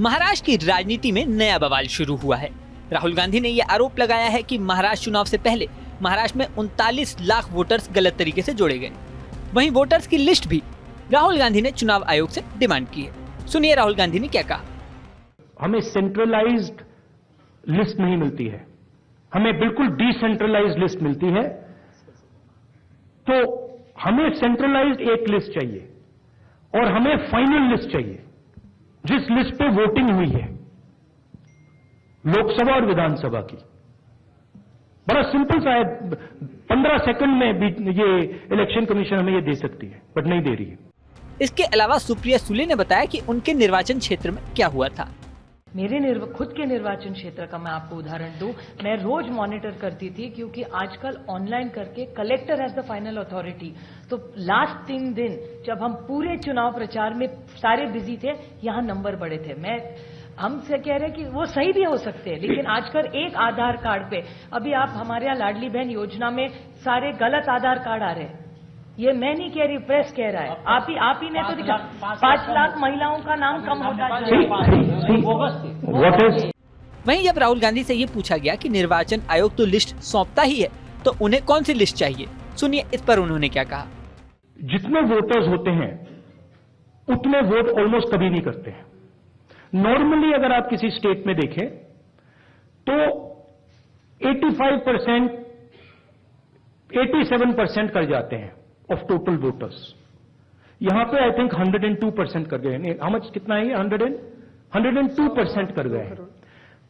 महाराष्ट्र की राजनीति में नया बवाल शुरू हुआ है। राहुल गांधी ने यह आरोप लगाया है कि महाराष्ट्र चुनाव से पहले महाराष्ट्र में 39 लाख वोटर्स गलत तरीके से जोड़े गए। वहीं वोटर्स की लिस्ट भी राहुल गांधी ने चुनाव आयोग से डिमांड की है। सुनिए राहुल गांधी ने क्या कहा। हमें सेंट्रलाइज्ड लिस्ट नहीं मिलती है, हमें बिल्कुल डिसेंट्रलाइज्ड लिस्ट मिलती है। तो हमें सेंट्रलाइज्ड एक लिस्ट चाहिए और हमें फाइनल लिस्ट चाहिए जिस लिस्ट पे वोटिंग हुई है लोकसभा और विधानसभा की। बड़ा सिंपल सा है, 15 सेकंड में भी ये इलेक्शन कमीशन हमें ये दे सकती है, बट नहीं दे रही है। इसके अलावा सुप्रिया सुले ने बताया कि उनके निर्वाचन क्षेत्र में क्या हुआ था। मेरे खुद के निर्वाचन क्षेत्र का मैं आपको उदाहरण दूं, मैं रोज मॉनिटर करती थी क्योंकि आजकल ऑनलाइन करके collector has the final authority. तो लास्ट 3 दिन जब हम पूरे चुनाव प्रचार में सारे बिजी थे, यहां नंबर बड़े थे। हमसे कह रहे कि वो सही भी हो सकते हैं, लेकिन आजकल एक आधार कार्ड पे अभी आप हमारे यहाँ लाडली बहन योजना में सारे गलत आधार कार्ड आ रहे हैं। ये मैं नहीं कह रही, प्रेस कह रहा है। आप ही ने तो दिखा 5 लाख महिलाओं का नाम कम होता है। वहीं जब राहुल गांधी से ये पूछा गया कि निर्वाचन आयोग तो लिस्ट सौंपता ही है, तो उन्हें कौन सी लिस्ट चाहिए, सुनिए इस पर उन्होंने क्या कहा। जितने वोटर्स होते हैं उतने वोट ऑलमोस्ट कभी नहीं करते हैं। नॉर्मली अगर आप किसी स्टेट में देखें तो 85%, 87% कर जाते हैं ऑफ टोटल वोटर्स। यहां पे आई थिंक 102% कर गए। हाउ मच, कितना है ये? 102% कर गए हैं।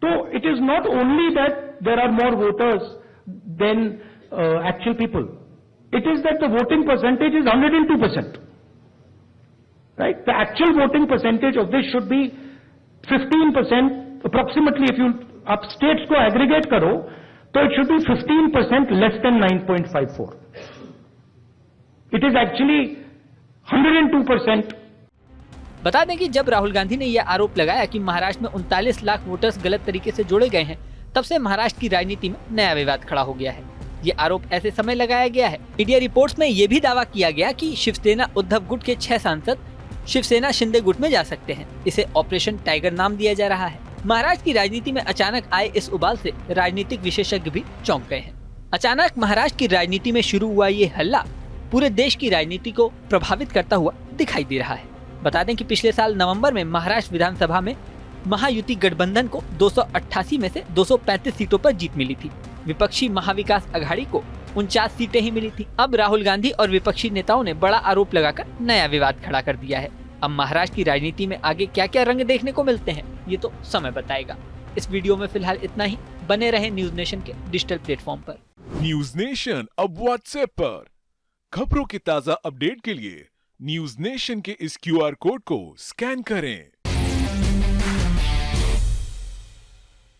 तो it is not only that there are more voters than actual people, it is that the voting percentage is 102%, right? The actual voting percentage of this should be 15% approximately. If you आप states को aggregate करो तो it should be 15% less than 9.54. It is actually 102%. बता दें कि जब राहुल गांधी ने यह आरोप लगाया कि महाराष्ट्र में 39 लाख वोटर्स गलत तरीके से जोड़े गए हैं, तब से महाराष्ट्र की राजनीति में नया विवाद खड़ा हो गया है। ये आरोप ऐसे समय लगाया गया है, मीडिया रिपोर्ट्स में यह भी दावा किया गया कि शिवसेना उद्धव गुट के 6 सांसद शिवसेना शिंदे गुट में जा सकते हैं। इसे ऑपरेशन टाइगर नाम दिया जा रहा है। महाराष्ट्र की राजनीति में अचानक आए इस उबाल से राजनीतिक विशेषज्ञ भी चौंक गए हैं। अचानक महाराष्ट्र की राजनीति में शुरू हुआ ये हल्ला पूरे देश की राजनीति को प्रभावित करता हुआ दिखाई दे रहा है। बता दें कि पिछले साल नवंबर में महाराष्ट्र विधानसभा में महायुति गठबंधन को 288 में से 235 सीटों पर जीत मिली थी। विपक्षी महाविकास अघाड़ी को 49 सीटें ही मिली थी। अब राहुल गांधी और विपक्षी नेताओं ने बड़ा आरोप लगाकर नया विवाद खड़ा कर दिया है। अब महाराष्ट्र की राजनीति में आगे क्या क्या रंग देखने को मिलते हैं, ये तो समय बताएगा। इस वीडियो में फिलहाल इतना ही। बने रहे न्यूज नेशन के डिजिटल प्लेटफॉर्म पर। न्यूज नेशन अब व्हाट्सएप पर। खबरों की ताजा अपडेट के लिए न्यूज नेशन के इस QR कोड को स्कैन करें।